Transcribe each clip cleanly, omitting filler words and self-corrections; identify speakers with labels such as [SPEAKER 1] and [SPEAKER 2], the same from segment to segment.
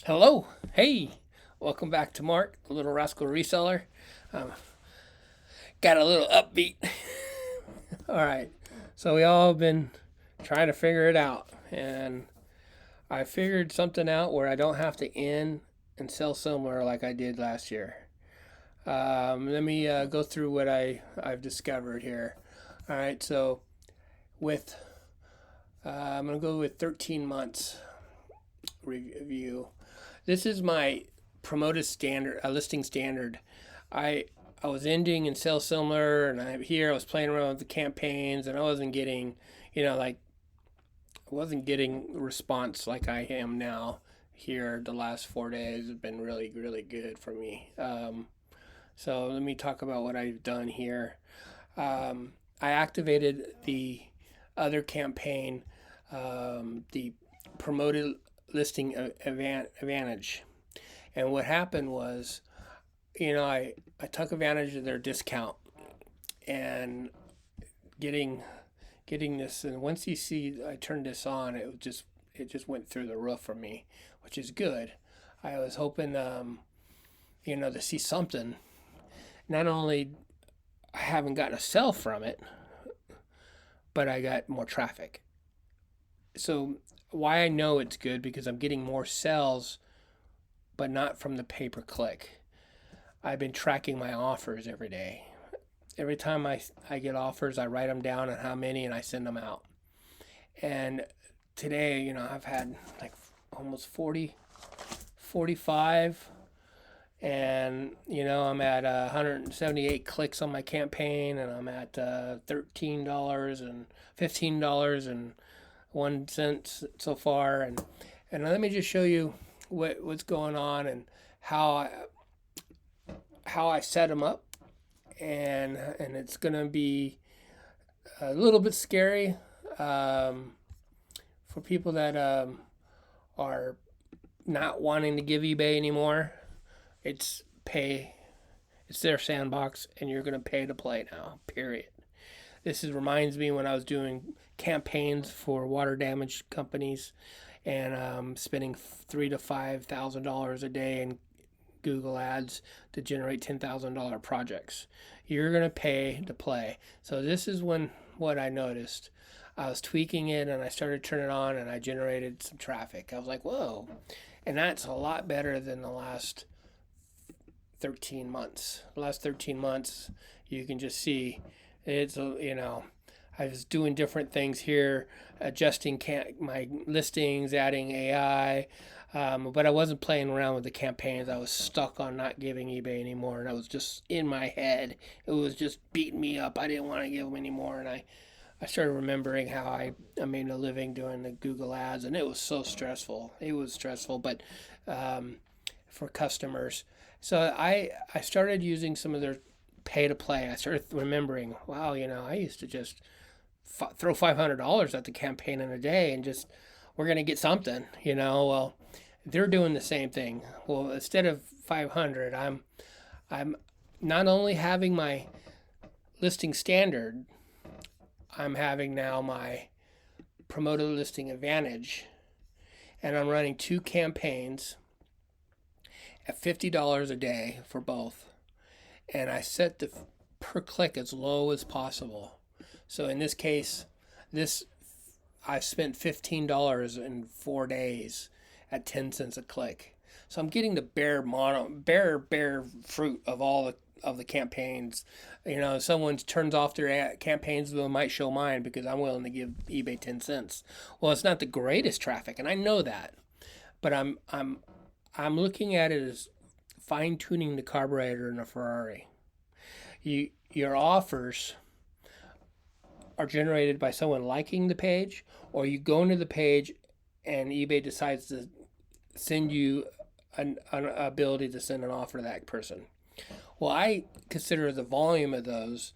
[SPEAKER 1] Hello, hey, welcome back to Mark, the Little Rascal Reseller. Um, got a little upbeat. All right, so we all been trying to figure it out, and I figured something out where I don't have to in and sell similar like I did last year. Let me go through what I've discovered here. All right, so with I'm gonna go with 13 months review. This is my promoted standard, a listing standard. I I was ending in sales similar, and I was playing around with the campaigns, and I wasn't getting, like I wasn't getting response like I am now. Here, the last 4 days have been really really good for me. So let me talk about what I've done here. I activated the other campaign, the promoted listing advantage. And what happened was, I took advantage of their discount and getting getting this. And once you see I turned this on, it just went through the roof for me, which is good. I was hoping, to see something. Not only I haven't gotten a sell from it, but I got more traffic. So why I know it's good because I'm getting more sales, but not from the pay per click. I've been tracking my offers every day. Every time I get offers, I write them down and how many, and I send them out. And today, I've had like almost 40, 45, and I'm at 178 clicks on my campaign, and I'm at $13 and $15.01 so far. And let me just show you what's going on and how I set them up, and it's gonna be a little bit scary, um, for people that are not wanting to give eBay anymore. It's pay. It's their sandbox, and you're gonna pay to play now. Period. This reminds me when I was doing campaigns for water damage companies, and spending $3,000 to $5,000 a day in Google Ads to generate $10,000 projects. You're gonna pay to play. So this is when what I noticed. I was tweaking it, and I started turning it on, and I generated some traffic. I was like, whoa, and that's a lot better than the last 13 months. The last 13 months, you can just see it's I was doing different things here, adjusting my listings, adding AI, but I wasn't playing around with the campaigns. I was stuck on not giving eBay anymore, and I was just in my head. It was just beating me up. I didn't want to give them anymore, and I started remembering how I made a living doing the Google ads, and it was so stressful. It was stressful, but for customers. So I started using some of their pay to play. I started remembering, wow, I used to just throw $500 at the campaign in a day and just we're gonna get something. Well, they're doing the same thing. Well, instead of 500, I'm not only having my listing standard, I'm having now my promoted listing advantage, and I'm running two campaigns at $50 a day for both, and I set the per click as low as possible. So in this case, this I spent $15 in 4 days at 10 cents a click. So I'm getting the bare fruit of all of the campaigns. If someone turns off their campaigns, they might show mine because I'm willing to give eBay 10 cents. Well, it's not the greatest traffic, and I know that, but I'm looking at it as fine tuning the carburetor in a Ferrari. Your offers are generated by someone liking the page, or you go into the page and eBay decides to send you an ability to send an offer to that person. Well, I consider the volume of those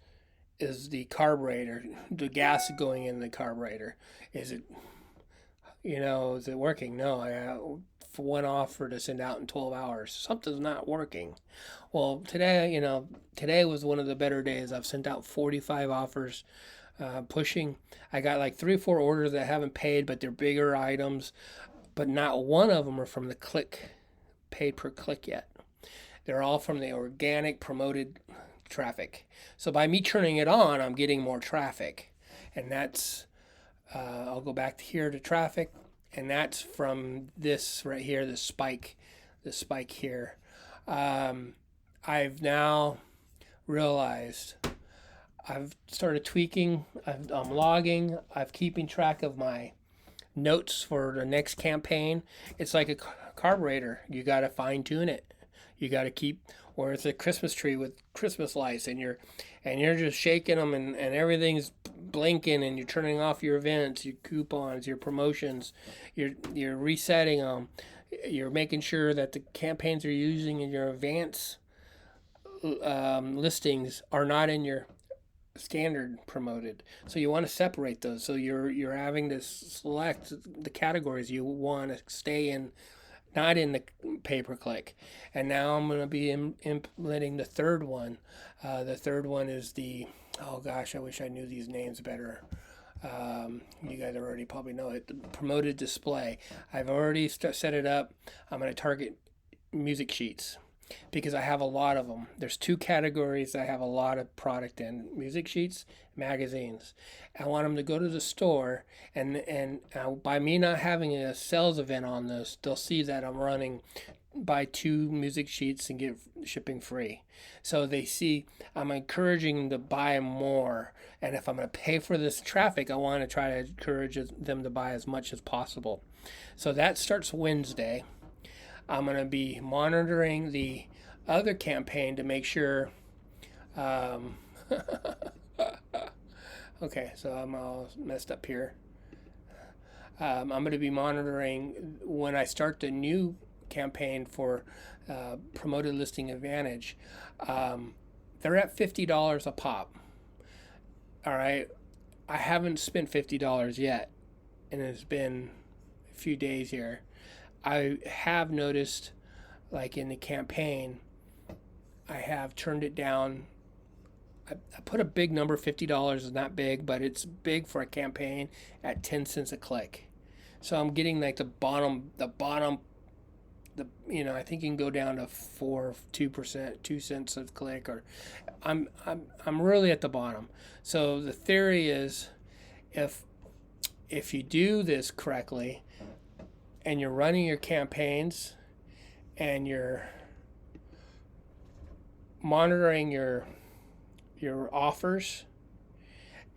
[SPEAKER 1] is the carburetor, the gas going in the carburetor. Is it, is it working? No, for one offer to send out in 12 hours, something's not working. Well, today was one of the better days. I've sent out 45 offers, pushing. I got like 3 or 4 orders that haven't paid, but they're bigger items. but not one of them are from the paid per click yet. They're all from the organic promoted traffic. So by me turning it on, I'm getting more traffic. And that's, I'll go back here to traffic, and that's from this right here, the spike here. I've now realized I've started tweaking, I'm logging, I'm keeping track of my notes for the next campaign. It's like a carburetor. You got to fine tune it. You got to keep, or it's a Christmas tree with Christmas lights, and you're just shaking them, and everything's blinking, and you're turning off your events, your coupons, your promotions, you're resetting them. You're making sure that the campaigns you're using in your advance listings are not in your standard promoted. So you want to separate those. So you're having to select the categories you want to stay in, not in the pay-per-click. And now I'm going to be implementing the third one. The third one is oh gosh, I wish I knew these names better. You guys already probably know it. The promoted display. I've already set it up. I'm going to target music sheets because I have a lot of them. There's two categories I have a lot of product in: music sheets, magazines. I want them to go to the store, and by me not having a sales event on this, they'll see that I'm running buy 2 music sheets and get shipping free. So they see I'm encouraging them to buy more. And if I'm going to pay for this traffic, I want to try to encourage them to buy as much as possible. So that starts Wednesday. I'm going to be monitoring the other campaign to make sure. Okay, so I'm all messed up here. I'm going to be monitoring when I start the new campaign for Promoted Listing Advantage. They're at $50 a pop. All right, I haven't spent $50 yet, and it's been a few days here. I have noticed, like in the campaign, I have turned it down. I put a big number. $50 is not big, but it's big for a campaign at 10 cents a click. So I'm getting like the bottom, I think you can go down to 2%, 2 cents a click, or I'm really at the bottom. So the theory is, if you do this correctly, and you're running your campaigns, and you're monitoring your offers,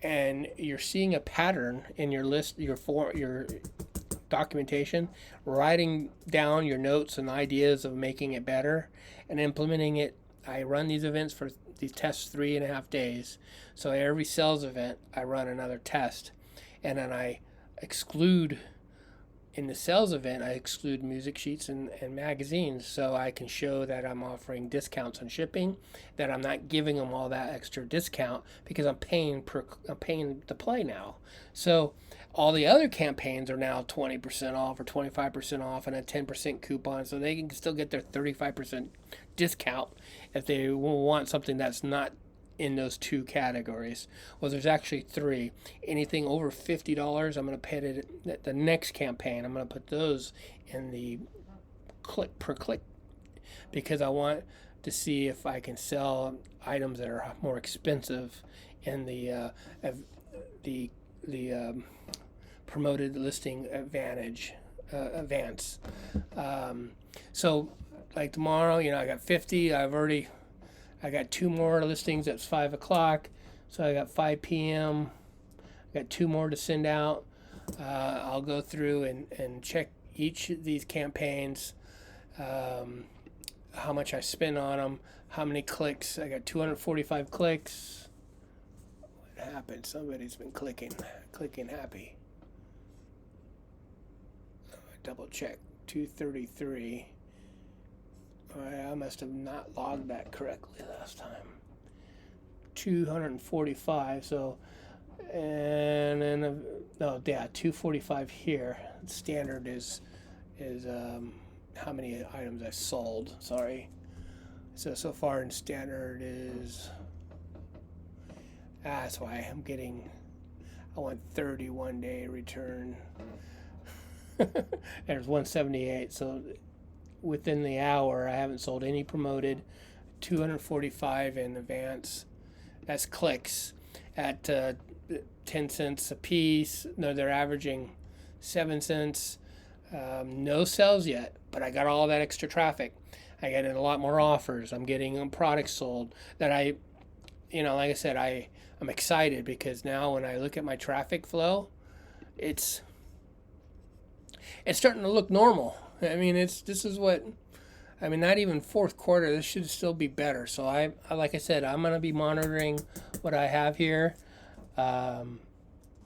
[SPEAKER 1] and you're seeing a pattern in your list, your documentation, writing down your notes and ideas of making it better and implementing it. I run these events for these tests 3.5 days. So every sales event, I run another test, and then I exclude. In the sales event, I exclude music sheets and magazines, so I can show that I'm offering discounts on shipping, that I'm not giving them all that extra discount because I'm paying to play now. So all the other campaigns are now 20% off or 25% off and a 10% coupon, so they can still get their 35% discount if they want something that's not in those 2 categories. Well, there's actually 3. Anything over $50, I'm going to pay it the next campaign. I'm going to put those in the click per click because I want to see if I can sell items that are more expensive in the promoted listing advance. So like tomorrow, I got 50. I got 2 more listings at 5 o'clock, so I got 5 p.m. I got 2 more to send out. I'll go through and check each of these campaigns, how much I spent on them, how many clicks. I got 245 clicks. What happened? Somebody's been clicking happy. Double check. 233. I must have not logged that correctly last time. 245. So, and then 245 here. Standard is how many items I sold. Sorry. So far in standard is. That's why I want 31-day return. There's 178. So within the hour, I haven't sold any promoted. 245 in advance. That's clicks at 10 cents a piece. No, they're averaging 7 cents. No sales yet, but I got all that extra traffic. I get a lot more offers. I'm getting products sold that like I said, I'm excited because now when I look at my traffic flow, it's starting to look normal. I mean, not even fourth quarter. This should still be better. So like I said, I'm gonna be monitoring what I have here.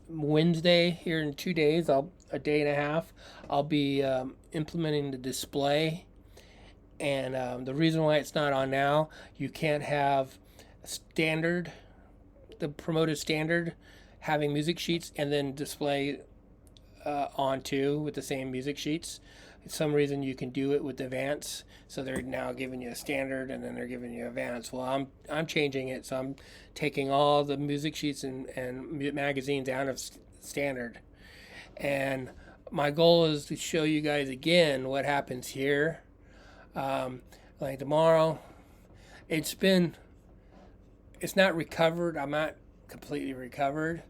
[SPEAKER 1] Wednesday here in 2 days, a day and a half, I'll be implementing the display. And the reason why it's not on now, you can't have the promoted standard, having music sheets and then display on too with the same music sheets. For some reason you can do it with advance, so they're now giving you a standard and then they're giving you advance. Well, I'm changing it, so I'm taking all the music sheets and magazines out of standard, and my goal is to show you guys again what happens here. Like tomorrow, it's not recovered. I'm not completely recovered,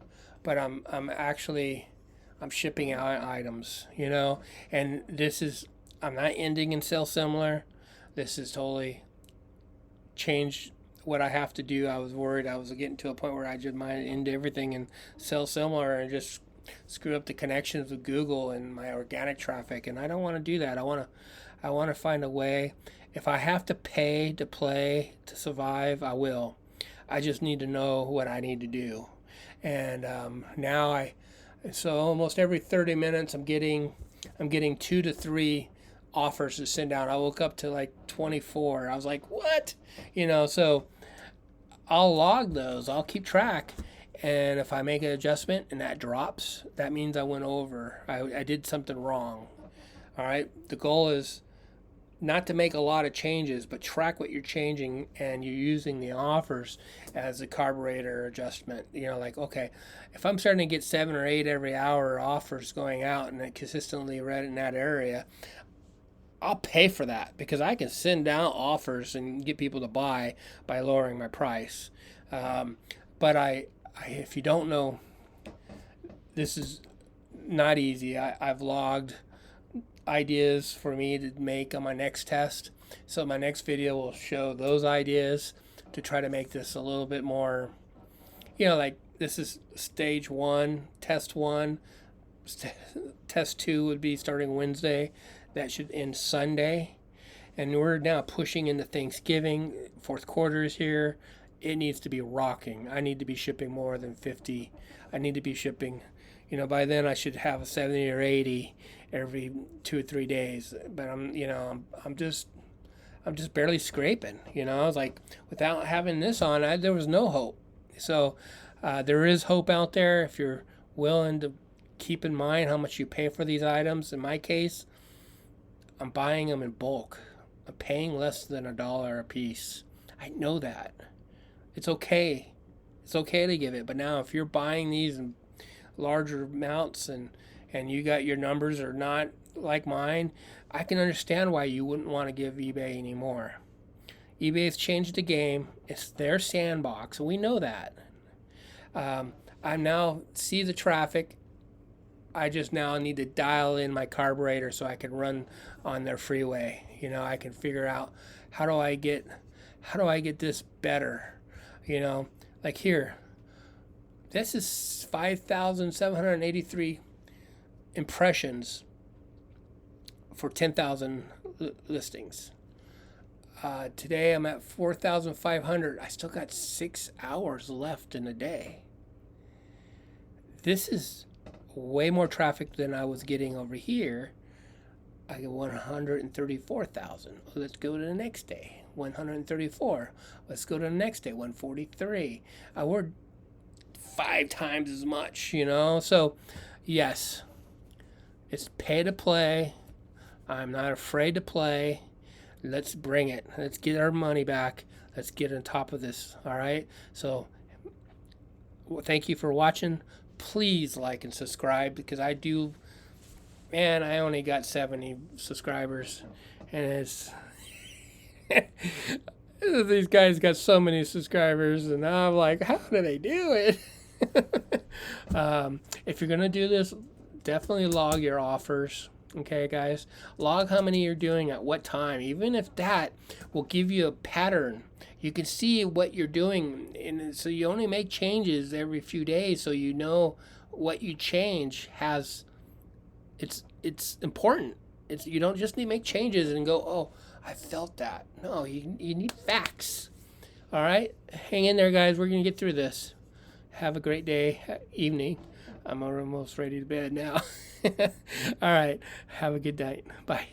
[SPEAKER 1] but I'm shipping out items, and I'm not ending in sell similar. This is totally changed what I have to do. I was worried I was getting to a point where I just might end everything and sell similar and just screw up the connections with Google and my organic traffic, and I don't want to do that. I want to find a way. If I have to pay to play to survive, I will. I just need to know what I need to do. And so almost every 30 minutes I'm getting 2 to 3 offers to send out. I woke up to like 24. I was like, what? So I'll log those. I'll keep track. And if I make an adjustment and that drops, that means I went over. I did something wrong. All right. The goal is not to make a lot of changes, but track what you're changing, and you're using the offers as a carburetor adjustment. Like, okay, if I'm starting to get 7 or 8 every hour offers going out and it consistently read in that area, I'll pay for that because I can send out offers and get people to buy by lowering my price. But if you don't know, this is not easy. I've logged ideas for me to make on my next test. So my next video will show those ideas to try to make this a little bit more, like this is stage 1, test 1. Test 2 would be starting Wednesday. That should end Sunday. And we're now pushing into Thanksgiving. Fourth quarter is here. It needs to be rocking. I need to be shipping more than 50. I need to be shipping, by then I should have a 70 or 80 every 2 or 3 days. But I'm just barely scraping. I was like, without having this on, there was no hope. So there is hope out there if you're willing to keep in mind how much you pay for these items. In my case, I'm buying them in bulk. I'm paying less than $1 a piece. I know that. It's okay. It's okay to give it. But now if you're buying these in larger amounts and you got your numbers are not like mine, I can understand why you wouldn't want to give eBay anymore. eBay's changed the game. It's their sandbox. We know that. I now see the traffic. I just now need to dial in my carburetor so I can run on their freeway. I can figure out how do I get this better. Like here, this is 5,783 impressions for 10,000 listings. Today I'm at 4,500. I still got 6 hours left in the day. This is way more traffic than I was getting over here. I get 134,000. Let's go to the next day. 134. Let's go to the next day. 143. We're 5 times as much, So, yes, it's pay to play. I'm not afraid to play. Let's bring it. Let's get our money back. Let's get on top of this. All right. So, thank you for watching. Please like and subscribe because I do man, I only got 70 subscribers, and it's these guys got so many subscribers, and I'm like, how do they do it? If you're gonna do this, definitely log your offers. Okay, guys, log how many you're doing at what time. Even if that will give you a pattern, you can see what you're doing, and so you only make changes every few days, so you know what you change has. It's important. It's you don't just need to make changes and go, oh, I felt that. No, you need facts. All right, hang in there, guys. We're gonna get through this. Have a great day, evening. I'm almost ready to bed now. All right, have a good night. Bye.